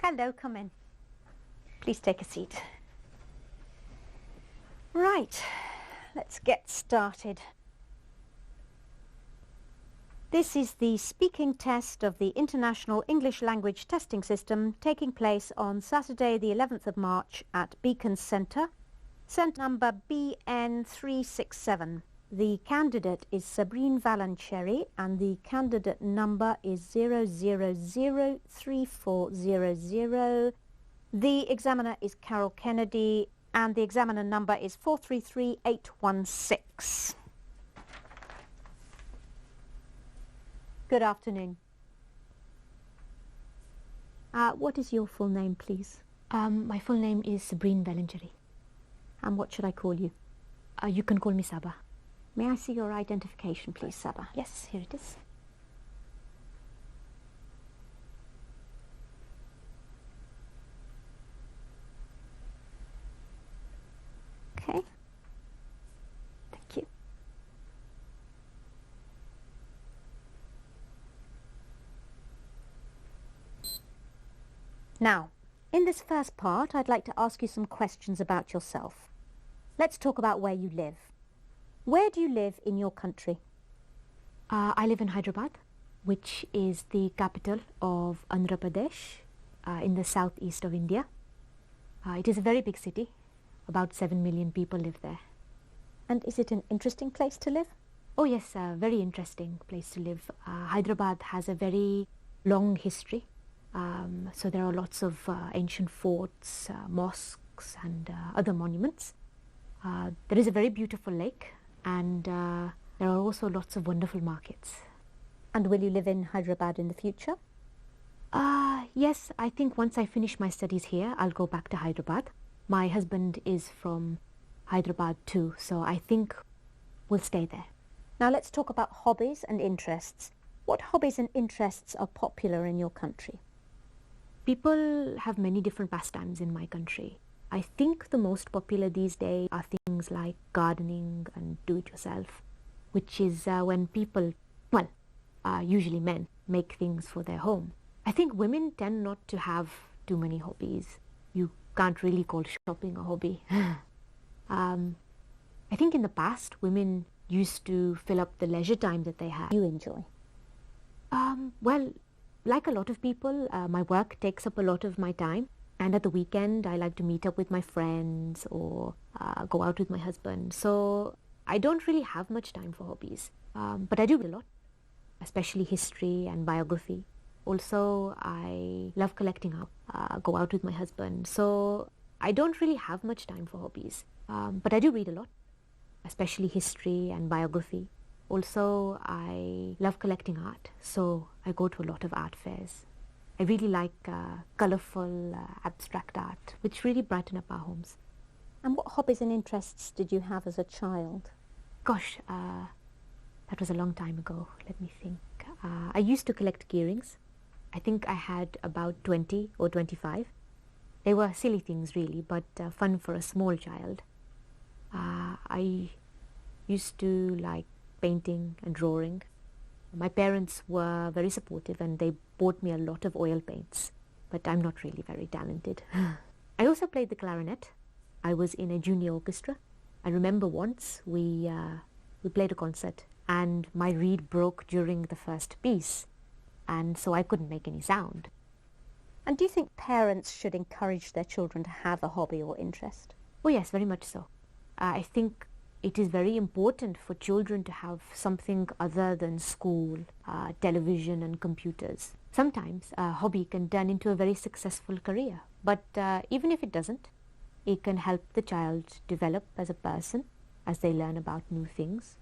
Hello, come in. Please take a seat. Right, let's get started. This is the speaking test of the International English Language Testing System taking place on Saturday the 11th of March at Beacon Centre, centre number BN367. The candidate is Sabrine Valancheri and the candidate number is 0003400. The examiner is Carol Kennedy and the examiner number is 433816. Good afternoon. What is your full name, please? My full name is Sabrine Valancheri. And what should I call you? You can call me Saba. May I see your identification, please, Saba? Yes, here it is. Okay. Thank you. Now, in this first part, I'd like to ask you some questions about yourself. Let's talk about where you live. Where do you live in your country? I live in Hyderabad, which is the capital of Andhra Pradesh, in the southeast of India. It is a very big city. About 7 million people live there. And is it an interesting place to live? Oh yes, a very interesting place to live. Hyderabad has a very long history. So there are lots of ancient forts, mosques and other monuments. There is a very beautiful lake and there are also lots of wonderful markets. And will you live in Hyderabad in the future? Yes, I think once I finish my studies here, I'll go back to Hyderabad. My husband is from Hyderabad too, so I think we'll stay there. Now let's talk about hobbies and interests. What hobbies and interests are popular in your country? People have many different pastimes in my country. I think the most popular these days are things like gardening and do-it-yourself, which is when people, well, usually men, make things for their home. I think women tend not to have too many hobbies. You can't really call shopping a hobby. I think in the past, women used to fill up the leisure time that they had. You enjoy? Well, like a lot of people, my work takes up a lot of my time. And at the weekend, I like to meet up with my friends or go out with my husband. So I don't really have much time for hobbies. But I do a lot, especially history and biography. Also, I love collecting art, go out with my husband. So I don't really have much time for hobbies. But I do read a lot, especially history and biography. Also, I love collecting art. So I go to a lot of art fairs. I really like colourful, abstract art, which really brighten up our homes. And what hobbies and interests did you have as a child? Gosh, that was a long time ago. Let me think. I used to collect gearings. I think I had about 20 or 25. They were silly things really, but fun for a small child. I used to like painting and drawing. My parents were very supportive and they bought me a lot of oil paints, but I'm not really very talented. I also played the clarinet. I was in a junior orchestra. I remember once we played a concert and my reed broke during the first piece, and so I couldn't make any sound. And do you think parents should encourage their children to have a hobby or interest? Oh yes, very much so. I think it is very important for children to have something other than school, television and computers. Sometimes a hobby can turn into a very successful career, but even if it doesn't, it can help the child develop as a person as they learn about new things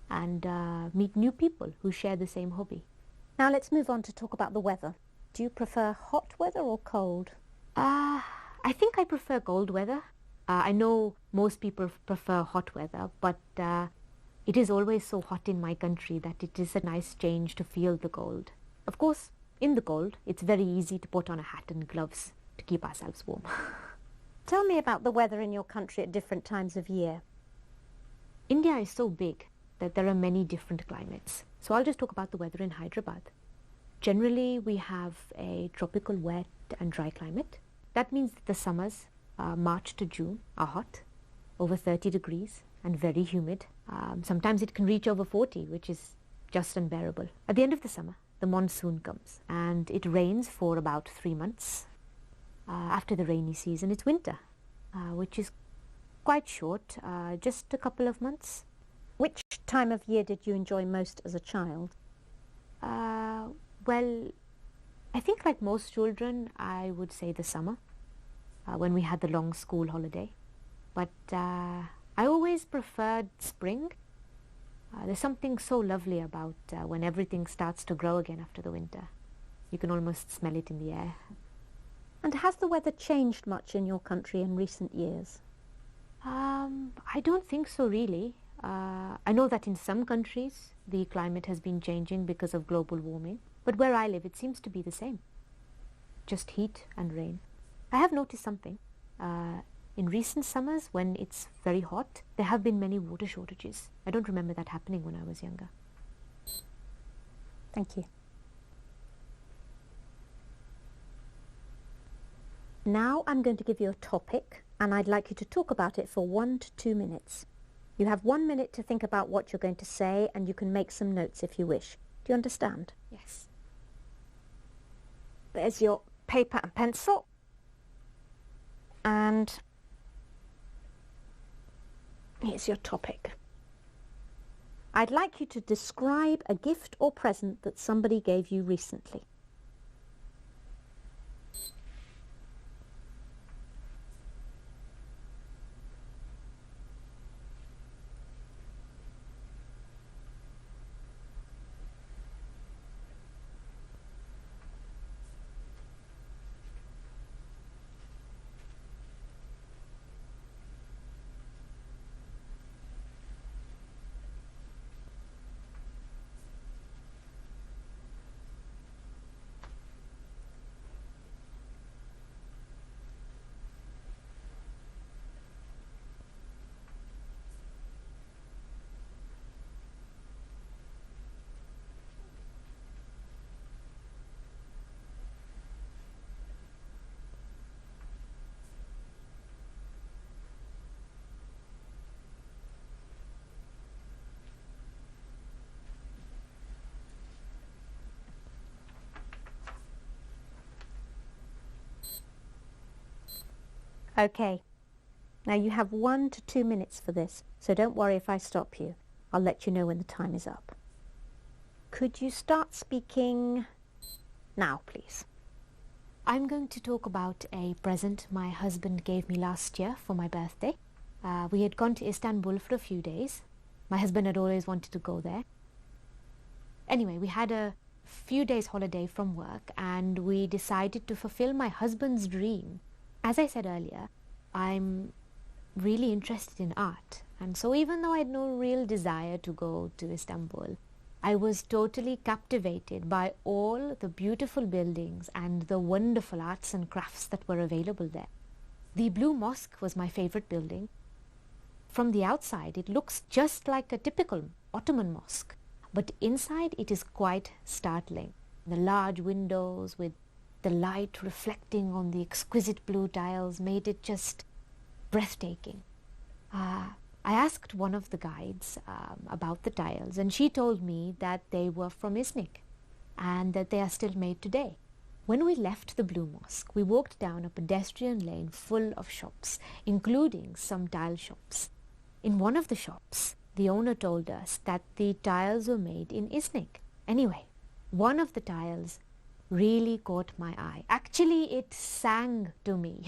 and meet new people who share the same hobby. Now let's move on to talk about the weather. Do you prefer hot weather or cold? I think I prefer cold weather. I know most people prefer hot weather, but it is always so hot in my country that it is a nice change to feel the cold. Of course, in the cold, it's very easy to put on a hat and gloves to keep ourselves warm. Tell me about the weather in your country at different times of year. India is so big that there are many different climates. So I'll just talk about the weather in Hyderabad. Generally, we have a tropical wet and dry climate. That means that the summers, March to June, are hot, over 30 degrees, and very humid. Sometimes it can reach over 40, which is just unbearable. At the end of the summer, the monsoon comes, and it rains for about 3 months. After the rainy season, it's winter, which is quite short, just a couple of months. Which time of year did you enjoy most as a child? Well, I think like most children, I would say the summer, when we had the long school holiday. But I always preferred spring. There's something so lovely about when everything starts to grow again after the winter. You can almost smell it in the air. And has the weather changed much in your country in recent years? I don't think so, really. I know that in some countries the climate has been changing because of global warming, but where I live it seems to be the same. Just heat and rain. I have noticed something. In recent summers, when it's very hot, there have been many water shortages. I don't remember that happening when I was younger. Thank you. Now I'm going to give you a topic, and I'd like you to talk about it for 1 to 2 minutes. You have 1 minute to think about what you're going to say, and you can make some notes if you wish. Do you understand? Yes. There's your paper and pencil. And here's your topic. I'd like you to describe a gift or present that somebody gave you recently. Okay. Now you have 1 to 2 minutes for this, so don't worry if I stop you. I'll let you know when the time is up. Could you start speaking now, please? I'm going to talk about a present my husband gave me last year for my birthday. We had gone to Istanbul for a few days. My husband had always wanted to go there. Anyway, we had a few days holiday from work, and we decided to fulfill my husband's dream. As I said earlier, I'm really interested in art, and so even though I had no real desire to go to Istanbul, I was totally captivated by all the beautiful buildings and the wonderful arts and crafts that were available there. The Blue Mosque was my favorite building. From the outside, it looks just like a typical Ottoman mosque, but inside it is quite startling. The large windows with the light reflecting on the exquisite blue tiles made it just breathtaking. I asked one of the guides about the tiles, and she told me that they were from Iznik and that they are still made today. When we left the Blue Mosque, we walked down a pedestrian lane full of shops, including some tile shops. In one of the shops, the owner told us that the tiles were made in Iznik. Anyway, one of the tiles really caught my eye. Actually, it sang to me.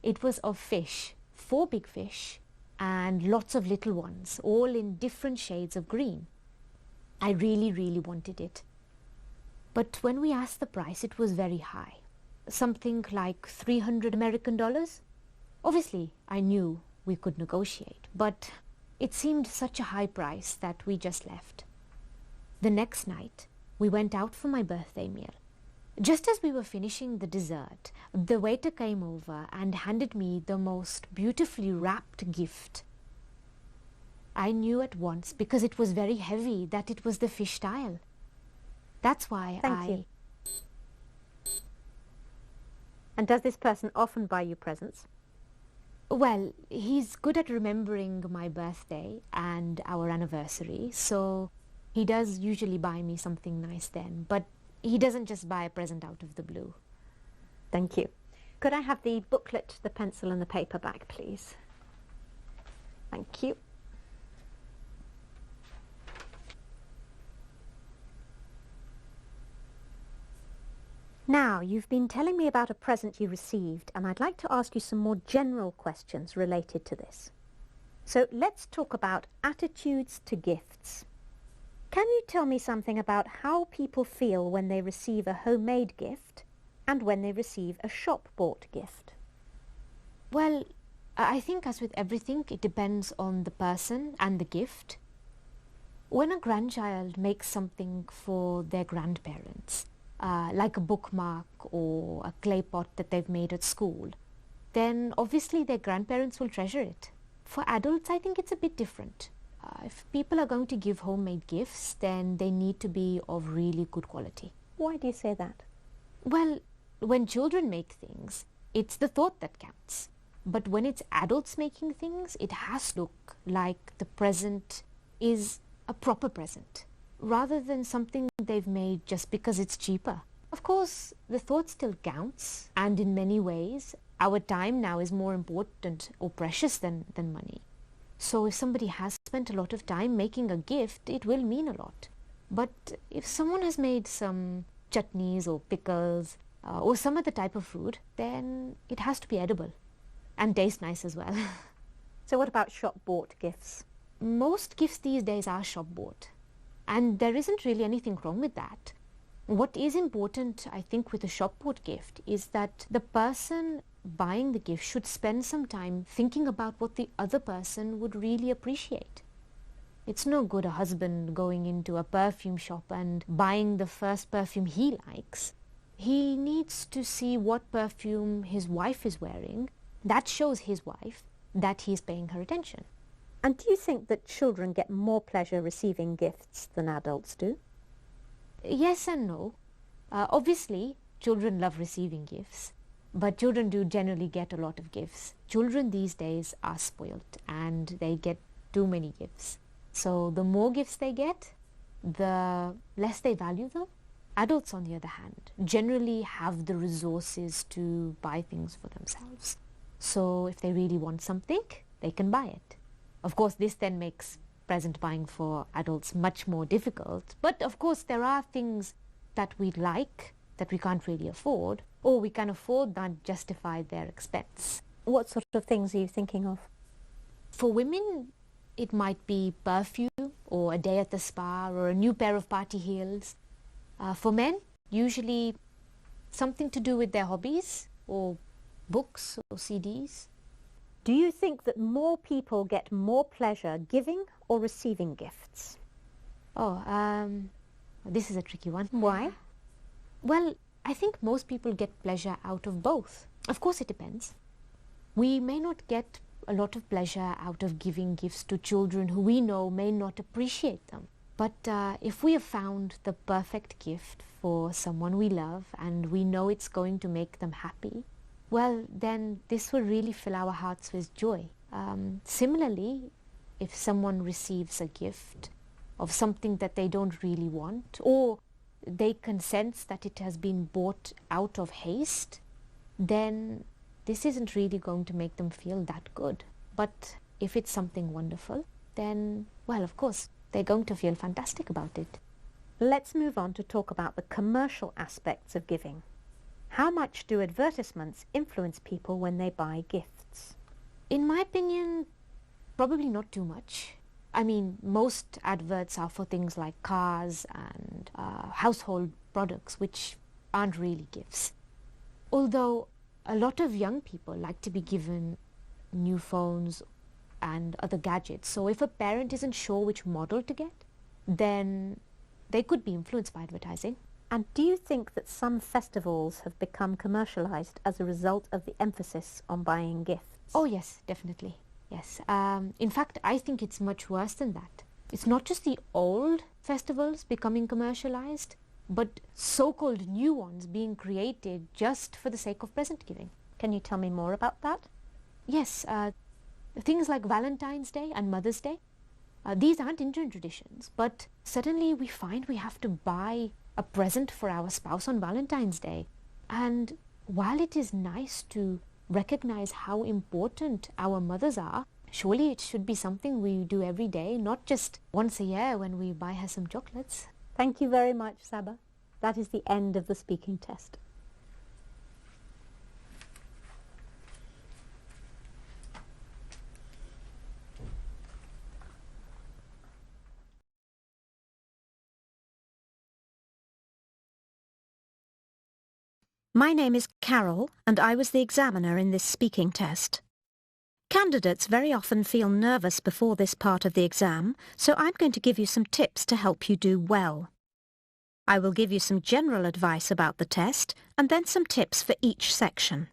It was of fish, 4 big fish, and lots of little ones, all in different shades of green. I really wanted it. But when we asked the price, it was very high. Something like $300. Obviously, I knew we could negotiate, but it seemed such a high price that we just left. The next night, we went out for my birthday meal. Just as we were finishing the dessert, the waiter came over and handed me the most beautifully wrapped gift. I knew at once, because it was very heavy, that it was the fish tile. That's why Thank you. And does this person often buy you presents? Well, he's good at remembering my birthday and our anniversary, so he does usually buy me something nice then, but he doesn't just buy a present out of the blue. Thank you. Could I have the booklet, the pencil and the paper back, please? Thank you. Now, you've been telling me about a present you received, and I'd like to ask you some more general questions related to this. So let's talk about attitudes to gifts. Can you tell me something about how people feel when they receive a homemade gift and when they receive a shop-bought gift? Well, I think as with everything, it depends on the person and the gift. When a grandchild makes something for their grandparents, like a bookmark or a clay pot that they've made at school, then obviously their grandparents will treasure it. For adults, I think it's a bit different. If people are going to give homemade gifts, then they need to be of really good quality. Why do you say that? Well, when children make things, it's the thought that counts. But when it's adults making things, it has to look like the present is a proper present, rather than something they've made just because it's cheaper. Of course, the thought still counts, and in many ways, our time now is more important or precious than money. So if somebody has spent a lot of time making a gift, it will mean a lot. But if someone has made some chutneys or pickles or some other type of food, then it has to be edible and taste nice as well. So what about shop-bought gifts? Most gifts these days are shop-bought, and there isn't really anything wrong with that. What is important, I think, with a shop-bought gift is that the person buying the gift should spend some time thinking about what the other person would really appreciate. It's no good a husband going into a perfume shop and buying the first perfume he likes. He needs to see what perfume his wife is wearing. That shows his wife that he's paying her attention. And do you think that children get more pleasure receiving gifts than adults do? Yes and no. Obviously, children love receiving gifts, but children do generally get a lot of gifts. Children these days are spoilt and they get too many gifts. So the more gifts they get, the less they value them. Adults, on the other hand, generally have the resources to buy things for themselves. So if they really want something, they can buy it. Of course, this then makes present buying for adults much more difficult. But of course, there are things that we like that we can't really afford, or we can afford that justify their expense. What sort of things are you thinking of? For women, it might be perfume, or a day at the spa, or a new pair of party heels. For men, usually something to do with their hobbies, or books or CDs. Do you think that more people get more pleasure giving or receiving gifts? This is a tricky one. Why? Well, I think most people get pleasure out of both. Of course, it depends. We may not get a lot of pleasure out of giving gifts to children who we know may not appreciate them. But if we have found the perfect gift for someone we love and we know it's going to make them happy, well, then this will really fill our hearts with joy. Similarly, if someone receives a gift of something that they don't really want, or they can sense that it has been bought out of haste, then this isn't really going to make them feel that good. But if it's something wonderful, then, well, of course, they're going to feel fantastic about it. Let's move on to talk about the commercial aspects of giving. How much do advertisements influence people when they buy gifts? In my opinion, probably not too much. I mean, most adverts are for things like cars and household products, which aren't really gifts. Although a lot of young people like to be given new phones and other gadgets. So if a parent isn't sure which model to get, then they could be influenced by advertising. And do you think that some festivals have become commercialized as a result of the emphasis on buying gifts? Oh yes, definitely. Yes. In fact, I think it's much worse than that. It's not just the old festivals becoming commercialized, but so-called new ones being created just for the sake of present giving. Can you tell me more about that? Yes, things like Valentine's Day and Mother's Day, these aren't Indian traditions, but suddenly we find we have to buy a present for our spouse on Valentine's Day. And while it is nice to recognize how important our mothers are, surely it should be something we do every day, not just once a year when we buy her some chocolates. Thank you very much, Saba. That is the end of the speaking test. My name is Carol, and I was the examiner in this speaking test. Candidates very often feel nervous before this part of the exam, so I'm going to give you some tips to help you do well. I will give you some general advice about the test, and then some tips for each section.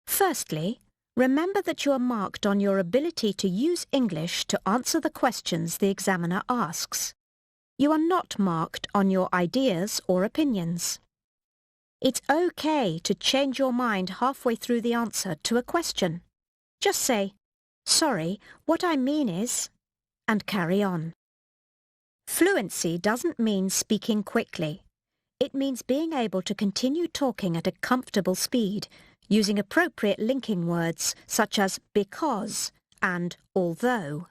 Firstly, remember that you are marked on your ability to use English to answer the questions the examiner asks. You are not marked on your ideas or opinions. It's okay to change your mind halfway through the answer to a question. Just say, "Sorry, what I mean is," and carry on. Fluency doesn't mean speaking quickly. It means being able to continue talking at a comfortable speed, using appropriate linking words such as because and although.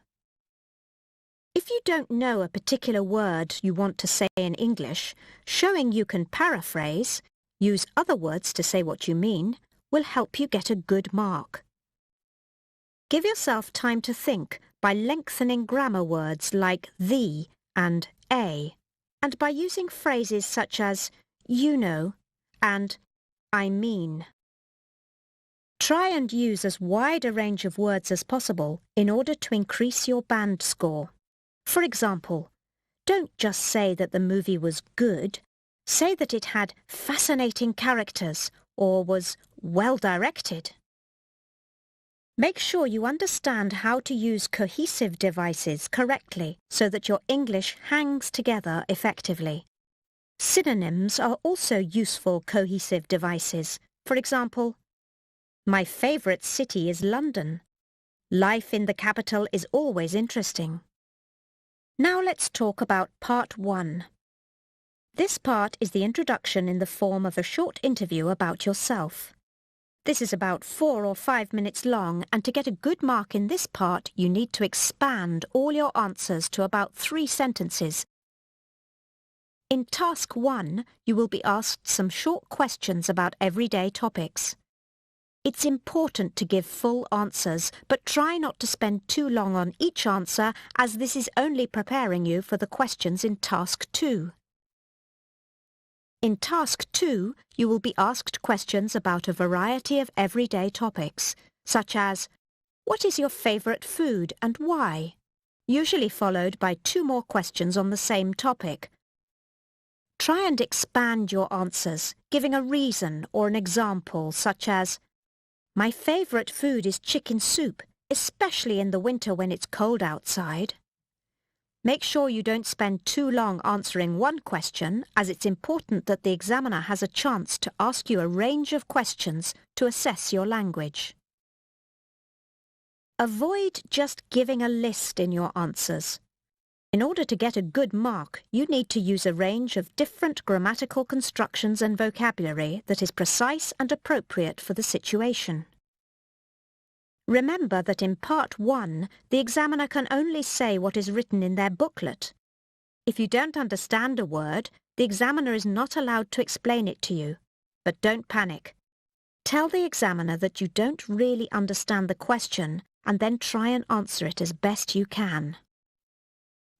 If you don't know a particular word you want to say in English, showing you can paraphrase, use other words to say what you mean, will help you get a good mark. Give yourself time to think by lengthening grammar words like the and a, and by using phrases such as you know and I mean. Try and use as wide a range of words as possible in order to increase your band score. For example, don't just say that the movie was good. Say that it had fascinating characters or was well directed. Make sure you understand how to use cohesive devices correctly so that your English hangs together effectively. Synonyms are also useful cohesive devices. For example, my favourite city is London. Life in the capital is always interesting. Now let's talk about part 1. This part is the introduction in the form of a short interview about yourself. This is about 4 or 5 minutes long, and to get a good mark in this part, you need to expand all your answers to about 3 sentences. In Task 1, you will be asked some short questions about everyday topics. It's important to give full answers, but try not to spend too long on each answer, as this is only preparing you for the questions in Task 2. In Task 2, you will be asked questions about a variety of everyday topics, such as, what is your favourite food and why? Usually followed by 2 more questions on the same topic. Try and expand your answers, giving a reason or an example, such as, my favourite food is chicken soup, especially in the winter when it's cold outside. Make sure you don't spend too long answering one question, as it's important that the examiner has a chance to ask you a range of questions to assess your language. Avoid just giving a list in your answers. In order to get a good mark, you need to use a range of different grammatical constructions and vocabulary that is precise and appropriate for the situation. Remember that in Part 1, the examiner can only say what is written in their booklet. If you don't understand a word, the examiner is not allowed to explain it to you. But don't panic. Tell the examiner that you don't really understand the question and then try and answer it as best you can.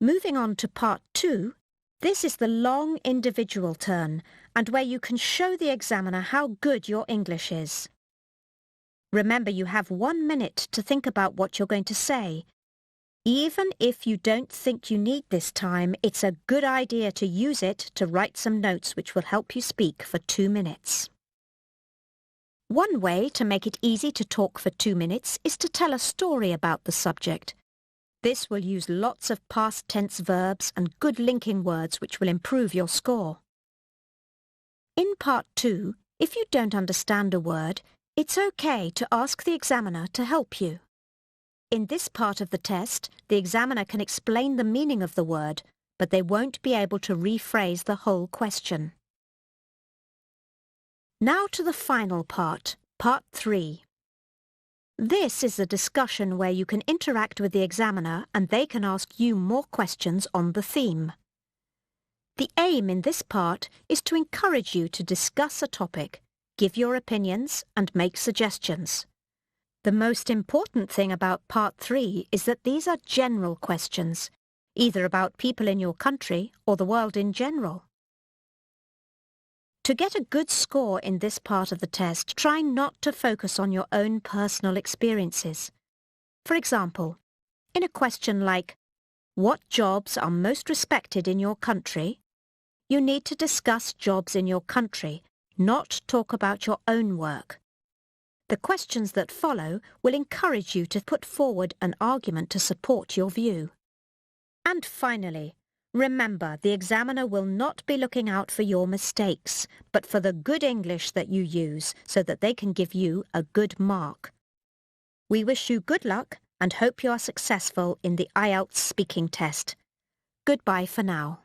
Moving on to Part 2, this is the long individual turn and where you can show the examiner how good your English is. Remember, you have 1 minute to think about what you're going to say. Even if you don't think you need this time, it's a good idea to use it to write some notes which will help you speak for 2 minutes. One way to make it easy to talk for 2 minutes is to tell a story about the subject. This will use lots of past tense verbs and good linking words which will improve your score. In Part 2, if you don't understand a word, it's okay to ask the examiner to help you. In this part of the test, the examiner can explain the meaning of the word, but they won't be able to rephrase the whole question. Now to the final part, Part 3. This is a discussion where you can interact with the examiner and they can ask you more questions on the theme. The aim in this part is to encourage you to discuss a topic, give your opinions and make suggestions. The most important thing about Part 3 is that these are general questions, either about people in your country or the world in general. To get a good score in this part of the test, try not to focus on your own personal experiences. For example, in a question like, "What jobs are most respected in your country?" you need to discuss jobs in your country, not talk about your own work. The questions that follow will encourage you to put forward an argument to support your view. And finally, remember the examiner will not be looking out for your mistakes, but for the good English that you use so that they can give you a good mark. We wish you good luck and hope you are successful in the IELTS speaking test. Goodbye for now.